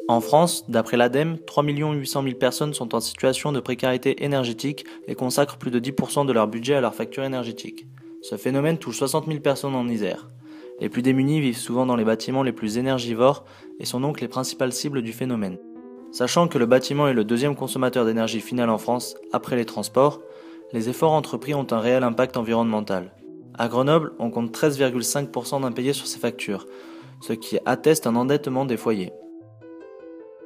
En France, d'après l'ADEME, 3 800 000 personnes sont en situation de précarité énergétique et consacrent plus de 10% de leur budget à leur facture énergétique. Ce phénomène touche 60 000 personnes en Isère. Les plus démunis vivent souvent dans les bâtiments les plus énergivores et sont donc les principales cibles du phénomène. Sachant que le bâtiment est le deuxième consommateur d'énergie finale en France, après les transports, les efforts entrepris ont un réel impact environnemental. À Grenoble, on compte 13,5% d'impayés sur ces factures, ce qui atteste un endettement des foyers.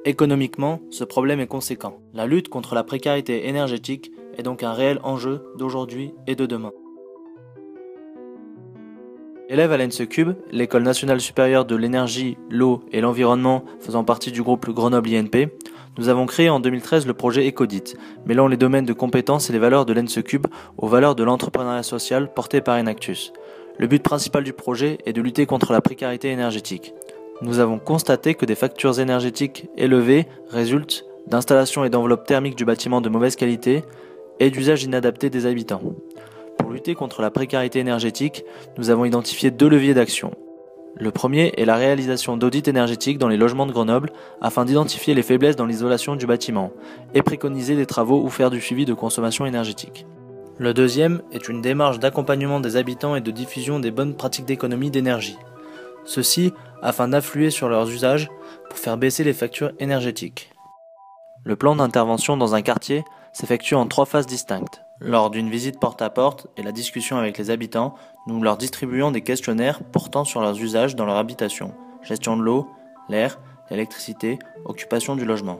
Économiquement, ce problème est conséquent. La lutte contre la précarité énergétique est donc un réel enjeu d'aujourd'hui et de demain. Élève à l'ENSECUB, l'École nationale supérieure de l'énergie, l'eau et l'environnement faisant partie du groupe Grenoble INP, nous avons créé en 2013 le projet Ecodit, mêlant les domaines de compétences et les valeurs de l'ENSECUB aux valeurs de l'entrepreneuriat social porté par Enactus. Le but principal du projet est de lutter contre la précarité énergétique. Nous avons constaté que des factures énergétiques élevées résultent d'installations et d'enveloppes thermiques du bâtiment de mauvaise qualité et d'usages inadaptés des habitants. Pour lutter contre la précarité énergétique, nous avons identifié 2 leviers d'action. Le premier est la réalisation d'audits énergétiques dans les logements de Grenoble afin d'identifier les faiblesses dans l'isolation du bâtiment et préconiser des travaux ou faire du suivi de consommation énergétique. Le deuxième est une démarche d'accompagnement des habitants et de diffusion des bonnes pratiques d'économie d'énergie. Ceci afin d'influer sur leurs usages pour faire baisser les factures énergétiques. Le plan d'intervention dans un quartier s'effectue en 3 phases distinctes. Lors d'une visite porte-à-porte et la discussion avec les habitants, nous leur distribuons des questionnaires portant sur leurs usages dans leur habitation, gestion de l'eau, l'air, l'électricité, occupation du logement.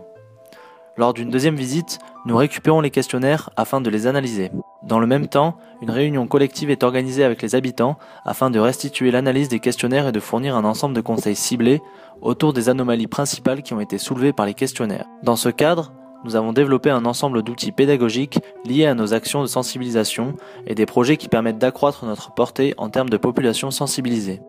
Lors d'une deuxième visite, nous récupérons les questionnaires afin de les analyser. Dans le même temps, une réunion collective est organisée avec les habitants afin de restituer l'analyse des questionnaires et de fournir un ensemble de conseils ciblés autour des anomalies principales qui ont été soulevées par les questionnaires. Dans ce cadre, nous avons développé un ensemble d'outils pédagogiques liés à nos actions de sensibilisation et des projets qui permettent d'accroître notre portée en termes de population sensibilisée.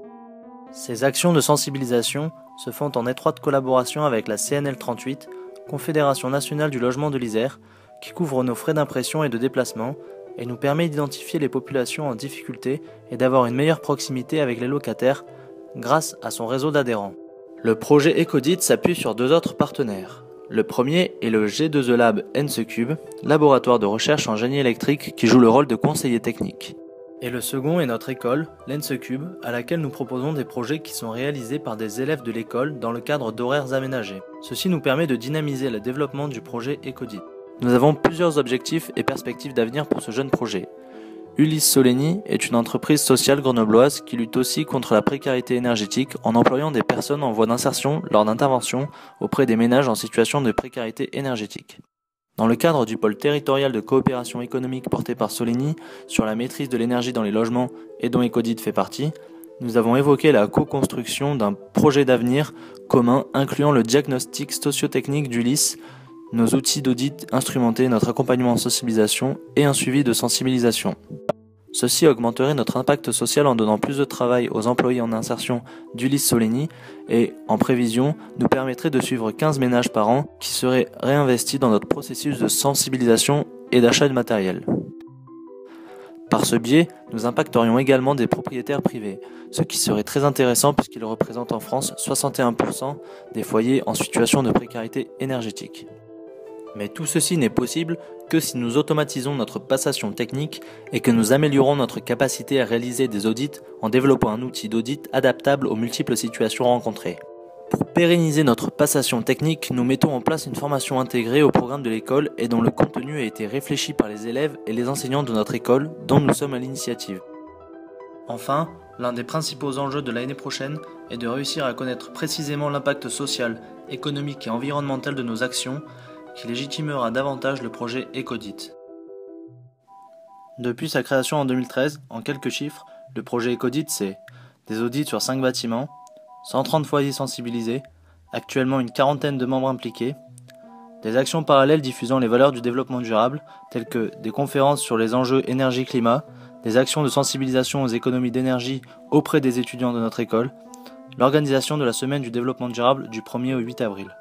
Ces actions de sensibilisation se font en étroite collaboration avec la CNL 38, Confédération nationale du logement de l'Isère, qui couvre nos frais d'impression et de déplacement et nous permet d'identifier les populations en difficulté et d'avoir une meilleure proximité avec les locataires grâce à son réseau d'adhérents. Le projet Ecodit s'appuie sur 2 autres partenaires. Le premier est le G2E Lab ENSECUB, laboratoire de recherche en génie électrique qui joue le rôle de conseiller technique. Et le second est notre école, l'ENSECUB, à laquelle nous proposons des projets qui sont réalisés par des élèves de l'école dans le cadre d'horaires aménagés. Ceci nous permet de dynamiser le développement du projet Ecodit. Nous avons plusieurs objectifs et perspectives d'avenir pour ce jeune projet. Ulysse Soleni est une entreprise sociale grenobloise qui lutte aussi contre la précarité énergétique en employant des personnes en voie d'insertion lors d'interventions auprès des ménages en situation de précarité énergétique. Dans le cadre du pôle territorial de coopération économique porté par Soleni sur la maîtrise de l'énergie dans les logements et dont Ecodit fait partie, nous avons évoqué la co-construction d'un projet d'avenir commun incluant le diagnostic socio-technique d'Ulysse, nos outils d'audit instrumentés, notre accompagnement en sensibilisation et un suivi de sensibilisation. Ceci augmenterait notre impact social en donnant plus de travail aux employés en insertion d'Ulysse Soleni et, en prévision, nous permettrait de suivre 15 ménages par an qui seraient réinvestis dans notre processus de sensibilisation et d'achat de matériel. Par ce biais, nous impacterions également des propriétaires privés, ce qui serait très intéressant puisqu'ils représentent en France 61% des foyers en situation de précarité énergétique. Mais tout ceci n'est possible que si nous automatisons notre passation technique et que nous améliorons notre capacité à réaliser des audits en développant un outil d'audit adaptable aux multiples situations rencontrées. Pour pérenniser notre passation technique, nous mettons en place une formation intégrée au programme de l'école et dont le contenu a été réfléchi par les élèves et les enseignants de notre école, dont nous sommes à l'initiative. Enfin, l'un des principaux enjeux de l'année prochaine est de réussir à connaître précisément l'impact social, économique et environnemental de nos actions, qui légitimera davantage le projet Ecodit. Depuis sa création en 2013, en quelques chiffres, le projet Ecodit c'est des audits sur 5 bâtiments, 130 foyers sensibilisés, actuellement une 40aine de membres impliqués, des actions parallèles diffusant les valeurs du développement durable, telles que des conférences sur les enjeux énergie-climat, des actions de sensibilisation aux économies d'énergie auprès des étudiants de notre école, l'organisation de la semaine du développement durable du 1er au 8 avril.